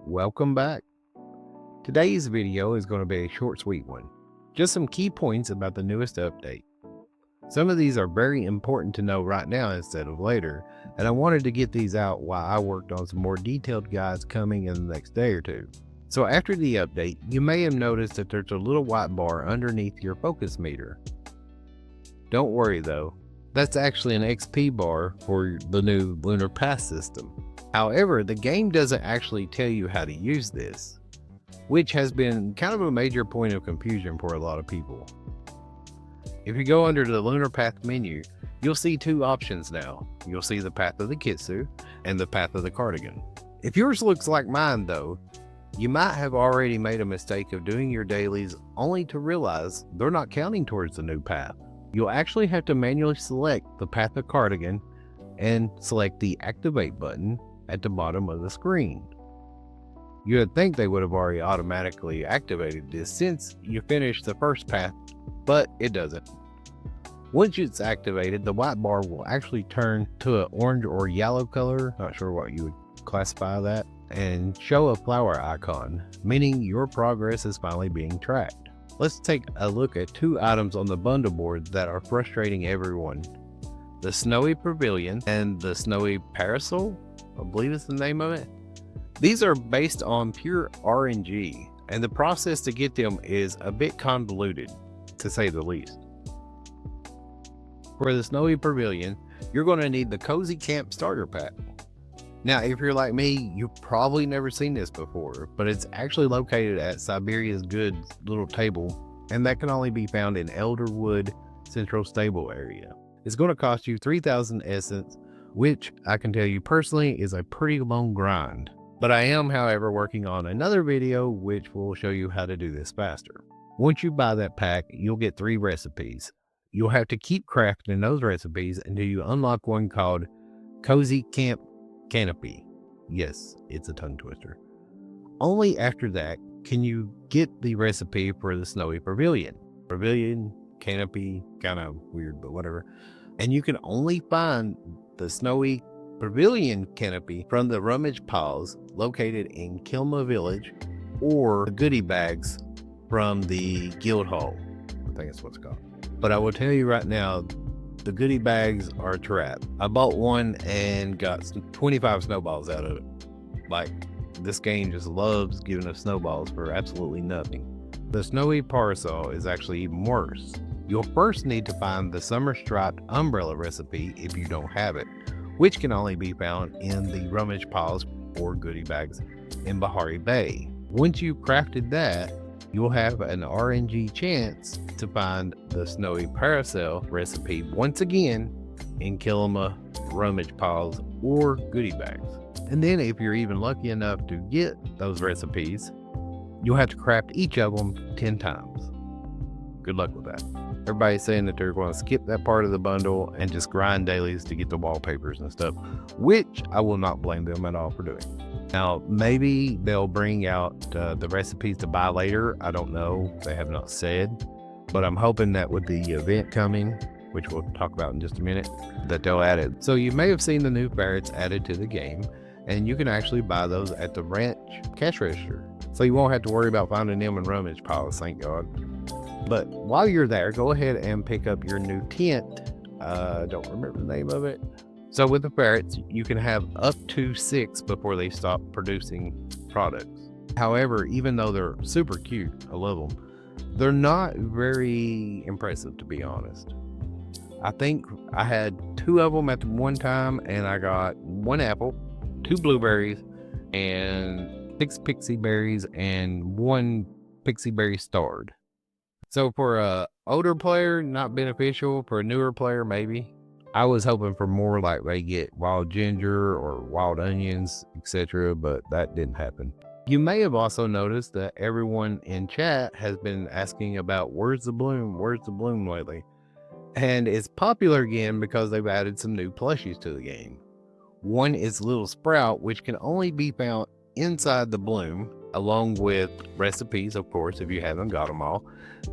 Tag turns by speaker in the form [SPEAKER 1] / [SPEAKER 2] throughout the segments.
[SPEAKER 1] Welcome back. Today's video is going to be a short, sweet one. Just some key points about the newest update. Some of these are very important to know right now instead of later, and I wanted to get these out while I worked on some more detailed guides coming in the next day or two. So after the update, you may have noticed that there's a little white bar underneath your focus meter. Don't worry though, that's actually an XP bar for the new Lunar Path system. However, the game doesn't actually tell you how to use this, which has been kind of a major point of confusion for a lot of people. If you go under the Lunar Path menu, you'll see two options now. You'll see the path of the Kitsu and the path of the cardigan. If yours looks like mine though, you might have already made a mistake of doing your dailies only to realize they're not counting towards the new path. You'll actually have to manually select the path of cardigan and select the activate button at the bottom of the screen. You would think they would have already automatically activated this since you finished the first path, but it doesn't. Once it's activated, the white bar will actually turn to an orange or yellow color, not sure what you would classify that, and show a flower icon, meaning your progress is finally being tracked. Let's take a look at two items on the bundle board that are frustrating everyone. The Snowy Pavilion and the Snowy Parasol, I believe is the name of it. These are based on pure RNG, and the process to get them is a bit convoluted, to say the least. For the Snowy Pavilion, you're going to need the Cozy Camp Starter Pack. Now, if you're like me, you've probably never seen this before, but it's actually located at Siberia's Goods little table, and that can only be found in Elderwood Central Stable area. It's going to cost you 3,000 essence, which I can tell you personally is a pretty long grind. But I am, however, working on another video which will show you how to do this faster. Once you buy that pack, you'll get 3 recipes. You'll have to keep crafting those recipes until you unlock one called Cozy Camp Canopy. Yes, it's a tongue twister. Only after that can you get the recipe for the Snowy Pavilion. Pavilion, canopy, kind of weird, but whatever. And you can only find the Snowy Pavilion canopy from the rummage piles located in Kilma Village, or the goodie bags from the guild hall. I think that's what it's called. But I will tell you right now, the goodie bags are a trap. I bought one and got 25 snowballs out of it. Like, this game just loves giving us snowballs for absolutely nothing. The Snowy Parasol is actually even worse. You'll first need to find the Summer Striped Umbrella recipe if you don't have it, which can only be found in the rummage piles or goodie bags in Bahari Bay. Once you've crafted that, you'll have an RNG chance to find the Snowy Parasol recipe once again in Kilima rummage piles or goodie bags. And then if you're even lucky enough to get those recipes, you'll have to craft each of them 10 times. Good luck with that. Everybody's saying that they're going to skip that part of the bundle and just grind dailies to get the wallpapers and stuff, which I will not blame them at all for doing. Now, maybe they'll bring out the recipes to buy later. I don't know. They have not said, but I'm hoping that with the event coming, which we'll talk about in just a minute, that they'll add it. So you may have seen the new ferrets added to the game, and you can actually buy those at the ranch cash register. So you won't have to worry about finding them in rummage piles, thank God. But while you're there, go ahead and pick up your new tent. I don't remember the name of it. So with the ferrets, you can have up to 6 before they stop producing products. However, even though they're super cute, I love them, they're not very impressive, to be honest. I think I had 2 of them at one time, and I got 1 apple, 2 blueberries, and 6 pixie berries, and 1 pixie berry starred. So for a older player, not beneficial. For a newer player, maybe. I was hoping for more, like they get wild ginger or wild onions, etc., but that didn't happen. You may have also noticed that everyone in chat has been asking about where's the bloom lately. And it's popular again because they've added some new plushies to the game. One is Little Sprout, which can only be found inside the bloom, along with recipes, of course, if you haven't got them all,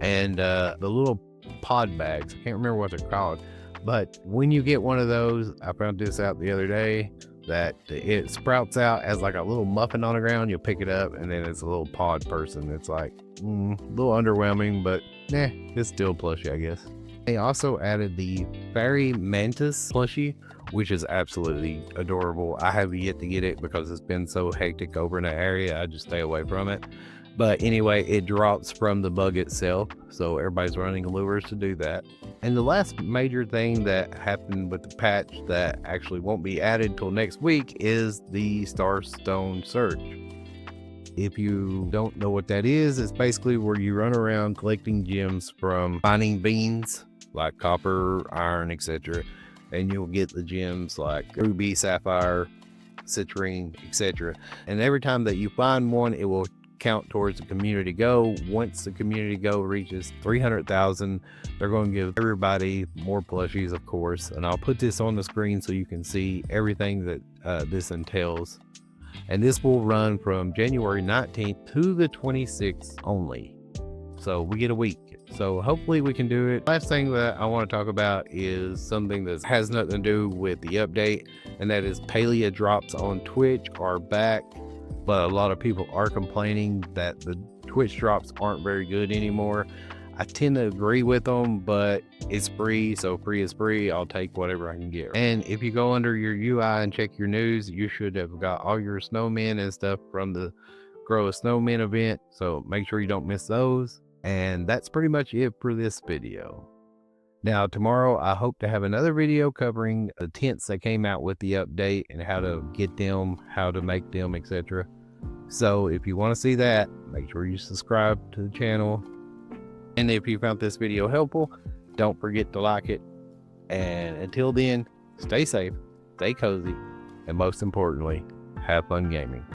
[SPEAKER 1] and the little pod bags. I can't remember what they're called, but when you get one of those, I found this out the other day, that it sprouts out as like a little muffin on the ground. You'll pick it up and then it's a little pod person. It's like a little underwhelming, but it's still plushie, I guess. They also added the fairy mantis plushie, which is absolutely adorable. I have yet to get it because it's been so hectic over in the area. I just stay away from it. But anyway, it drops from the bug itself, so everybody's running lures to do that. And the last major thing that happened with the patch that actually won't be added till next week is the Starstone Search. If you don't know what that is, it's basically where you run around collecting gems from mining beans like copper, iron, etc. And you'll get the gems like ruby, sapphire, citrine, etc. And every time that you find one, it will count towards the community go. Once the community go reaches 300,000, they're going to give everybody more plushies, of course. And I'll put this on the screen so you can see everything that this entails. And this will run from January 19th to the 26th only. So we get a week. So hopefully we can do it. Last thing that I want to talk about is something that has nothing to do with the update, and that is Palia drops on Twitch are back. But a lot of people are complaining that the Twitch drops aren't very good anymore. I tend to agree with them, but it's free, so free is free. I'll take whatever I can get. And if you go under your UI and check your news, you should have got all your snowmen and stuff from the Grow a Snowman event, so make sure you don't miss those. And that's pretty much it for this video. Now tomorrow I hope to have another video covering the tents that came out with the update and how to get them, how to make them, etc. So if you want to see that, make sure you subscribe to the channel. And if you found this video helpful, don't forget to like it. And until then, stay safe, stay cozy, and most importantly, have fun gaming.